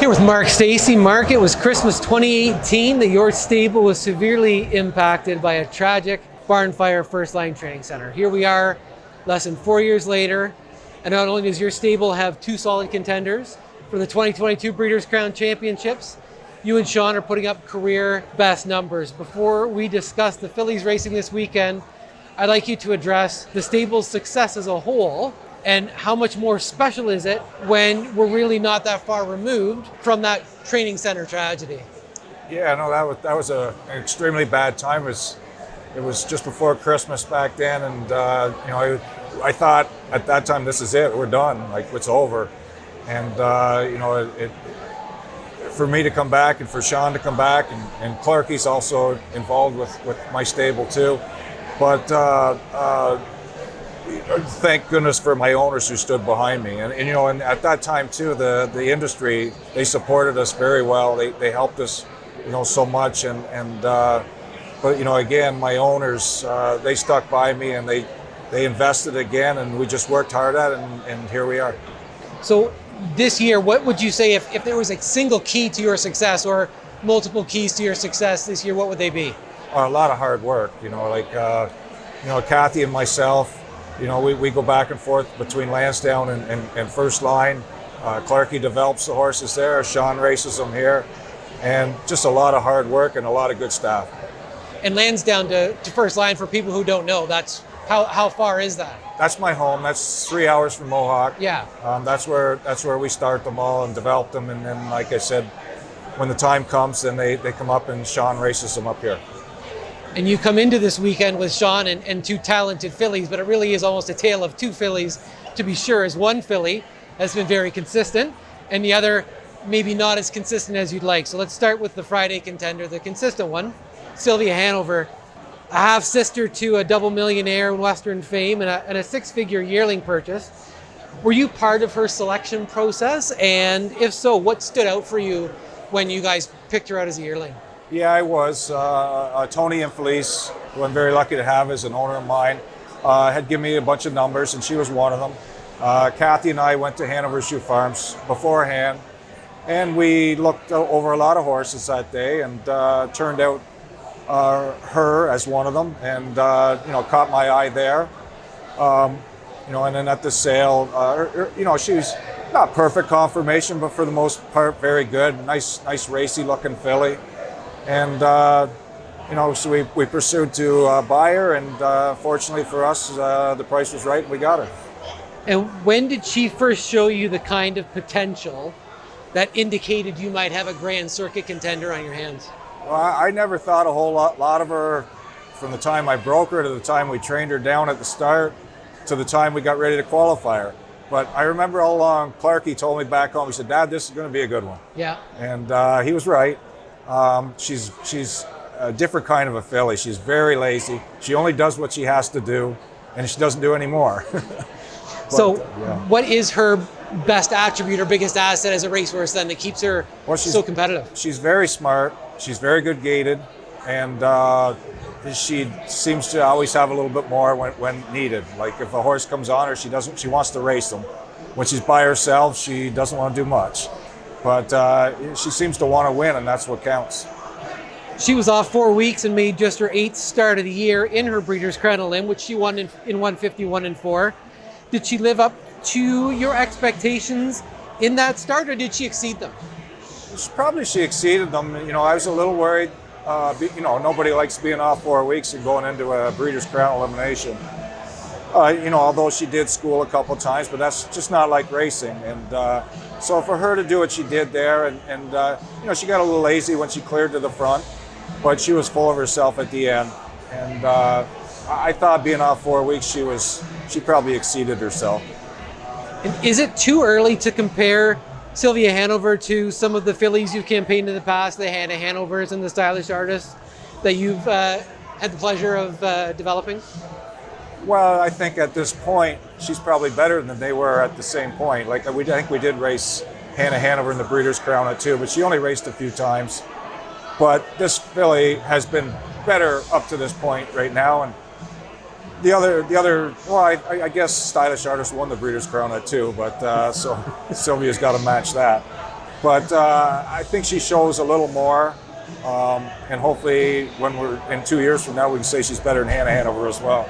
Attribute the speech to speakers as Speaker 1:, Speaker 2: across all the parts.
Speaker 1: Here with Mark Steacy. Mark, it was Christmas 2018 that your stable was severely impacted by a tragic barn fire first line training center. Here we are less than 4 years later, and not only does your stable have two solid contenders for the 2022 Breeders' Crown Championships, you and Sean are putting up career best numbers. Before we discuss the fillies racing this weekend, I'd like you to address the stable's success as a whole and how much more special is it when we're really not that far removed from that training center tragedy?
Speaker 2: Yeah, no, that was an extremely bad time. It was just before Christmas back then, and I thought at that time, this is it, we're done, like it's over. And for me to come back and for Sean to come back, and Clarky's also involved with my stable too. But thank goodness for my owners who stood behind me. And at that time too, the industry, they supported us very well. They helped us, so much. But again, my owners, they stuck by me and they invested again, and we just worked hard at it, and here we are.
Speaker 1: So this year, what would you say if there was a single key to your success or multiple keys to your success this year, what would they be?
Speaker 2: A lot of hard work, Kathy and myself, we go back and forth between Lansdowne and first line. Clarky develops the horses there, Sean races them here, and just a lot of hard work and a lot of good staff.
Speaker 1: And Lansdowne to first line, for people who don't know, that's how far is that?
Speaker 2: That's my home. That's 3 hours from Mohawk.
Speaker 1: Yeah.
Speaker 2: That's where we start them all and develop them, and then, like I said, when the time comes, then they come up and Sean races them up here.
Speaker 1: And you come into this weekend with Sean and two talented fillies, but it really is almost a tale of two fillies, to be sure, as one filly has been very consistent and the other maybe not as consistent as you'd like. So let's start with the Friday contender, the consistent one, Sylvia Hanover, a half-sister to a double millionaire in Western fame and a six-figure yearling purchase. Were you part of her selection process? And if so, what stood out for you when you guys picked her out as a yearling?
Speaker 2: Yeah, I was. Tony and Felice, who I'm very lucky to have as an owner of mine, had given me a bunch of numbers, and she was one of them. Kathy and I went to Hanover Shoe Farms beforehand, and we looked over a lot of horses that day, and turned out her as one of them, and caught my eye there. And then at the sale, she's not perfect conformation, but for the most part, very good. Nice racy looking filly. And, so we pursued to buy her, and fortunately for us, the price was right and we got her.
Speaker 1: And when did she first show you the kind of potential that indicated you might have a Grand Circuit contender on your hands?
Speaker 2: Well, I never thought a whole lot of her from the time I broke her to the time we trained her down at the start to the time we got ready to qualify her. But I remember all along, Clarky told me back home, he said, "Dad, this is going to be a good one." Yeah. And he was right. She's a different kind of a filly. She's very lazy. She only does what she has to do, and she doesn't do any more. What is her best attribute or biggest asset as a racehorse then that keeps her so competitive? She's very smart. She's very good gaited, and she seems to always have a little bit more when needed. Like if a horse comes on her, she wants to race them. When she's by herself, she doesn't want to do much. But she seems to want to win, and that's what counts.
Speaker 1: She was off 4 weeks and made just her 8th start of the year in her Breeders' Crown Limb, which she won in 151-4. Did she live up to your expectations in that start, or did she exceed them?
Speaker 2: She exceeded them. I was a little worried. Nobody likes being off 4 weeks and going into a Breeders' Crown elimination. Although she did school a couple times, but that's just not like racing. And so for her to do what she did there, and she got a little lazy when she cleared to the front, but she was full of herself at the end. And I thought being off 4 weeks, she probably exceeded herself.
Speaker 1: And is it too early to compare Sylvia Hanover to some of the fillies you've campaigned in the past, the Hannah Hanovers and the Stylish Artists that you've had the pleasure of developing?
Speaker 2: Well, I think at this point, she's probably better than they were at the same point. I think we did race Hannah Hanover in the Breeders' Crown at 2, but she only raced a few times. But this filly has been better up to this point right now. And the other, well, I guess Stylish Artist won the Breeders' Crown at 2, but so Sylvia's got to match that. But I think she shows a little more. And hopefully when we're in 2 years from now, we can say she's better than Hannah Hanover as well.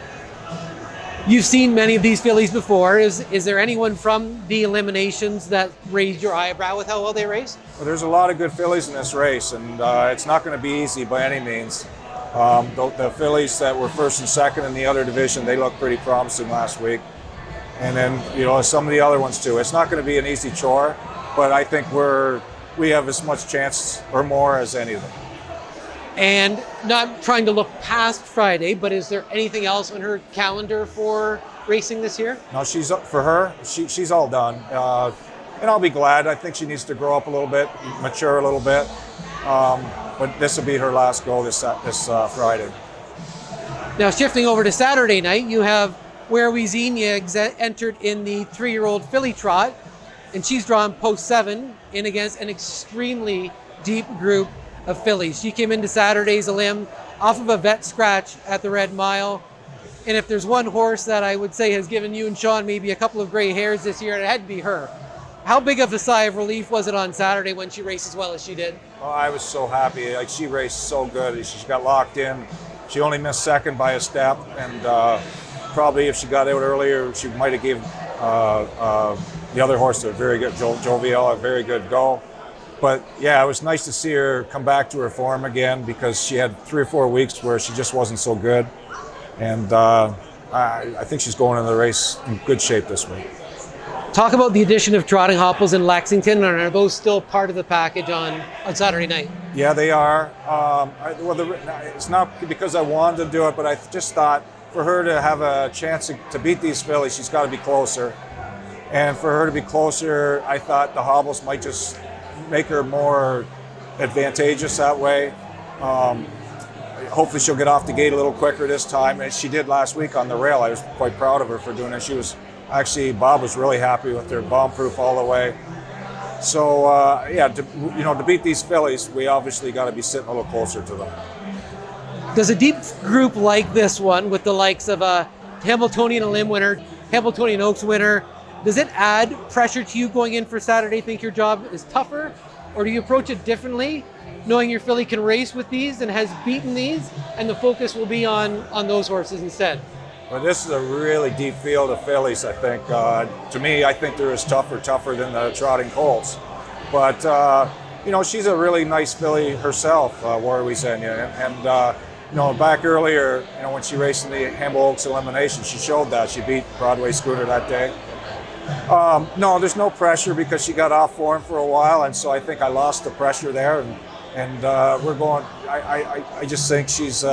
Speaker 1: You've seen many of these fillies before. Is there anyone from the eliminations that raised your eyebrow with how well they race?
Speaker 2: Well, there's a lot of good fillies in this race, and it's not going to be easy by any means. The fillies that were first and second in the other division, they looked pretty promising last week. And then, some of the other ones too. It's not going to be an easy chore, but I think we have as much chance or more as any of them.
Speaker 1: And not trying to look past Friday, but is there anything else on her calendar for racing this year?
Speaker 2: No, she's all done. And I'll be glad. I think she needs to grow up a little bit, mature a little bit. But this will be her last go this Friday.
Speaker 1: Now shifting over to Saturday night, you have Warrawee Xenia entered in the 3-year-old filly trot, and she's drawn post 7 in against an extremely deep group of fillies. She came into Saturday's limb off of a vet scratch at the Red Mile. And if there's one horse that I would say has given you and Sean maybe a couple of gray hairs this year, it had to be her. How big of a sigh of relief was it on Saturday when she raced as well as she did?
Speaker 2: Oh, I was so happy. Like, she raced so good. She got locked in. She only missed second by a step, and probably if she got out earlier, she might have given the other horse a very good, Jovial, a very good go. But yeah, it was nice to see her come back to her form again, because she had 3 or 4 weeks where she just wasn't so good. And I think she's going into the race in good shape this week.
Speaker 1: Talk about the addition of trotting hopples in Lexington, and are those still part of the package on Saturday night?
Speaker 2: Yeah, they are. It's not because I wanted to do it, but I just thought for her to have a chance to beat these fillies, she's got to be closer. And for her to be closer, I thought the hobbles might just make her more advantageous that way. Hopefully she'll get off the gate a little quicker this time, as she did last week on the rail. I was quite proud of her for doing it. Bob was really happy with her, bomb-proof all the way. So to beat these fillies, we obviously got to be sitting a little closer to them.
Speaker 1: Does a deep group like this one, with the likes of a Hamiltonian Limb winner, Hamiltonian Oaks winner, does it add pressure to you going in for Saturday? Think your job is tougher, or do you approach it differently, knowing your filly can race with these and has beaten these, and the focus will be on those horses instead?
Speaker 2: Well, this is a really deep field of fillies, I think. To me, I think they're as tougher than the trotting colts. But, she's a really nice filly herself, Warrawee Xenia. And back earlier, when she raced in the Hamble Oaks elimination, she showed that. She beat Broadway Schooner that day. No, there's no pressure because she got off form for a while, and so I think I lost the pressure there. And we're going. I just think she's.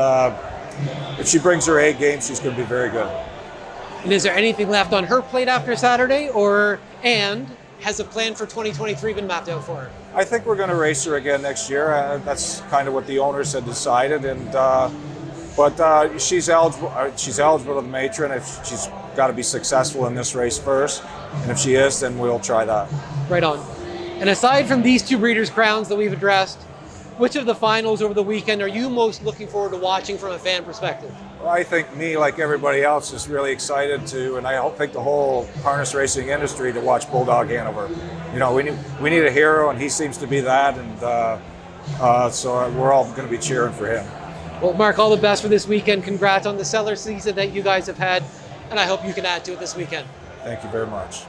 Speaker 2: If she brings her A game, she's going to be very good.
Speaker 1: And is there anything left on her plate after Saturday, and has a plan for 2023 been mapped out for her?
Speaker 2: I think we're going to race her again next year. That's kind of what the owners had decided, but she's eligible. She's eligible to the matron if she's got to be successful in this race first, and if she is, then we'll try that.
Speaker 1: Right on. And aside from these 2 Breeders' Crowns that we've addressed, which of the finals over the weekend are you most looking forward to watching from a fan perspective?
Speaker 2: Well, I think me, like everybody else, is really excited to, and I think the whole harness racing industry, to watch Bulldog Hanover. We need a hero, and he seems to be that, and so we're all going to be cheering for him.
Speaker 1: Well, Mark, all the best for this weekend. Congrats on the stellar season that you guys have had, and I hope you can add to it this weekend.
Speaker 2: Thank you very much.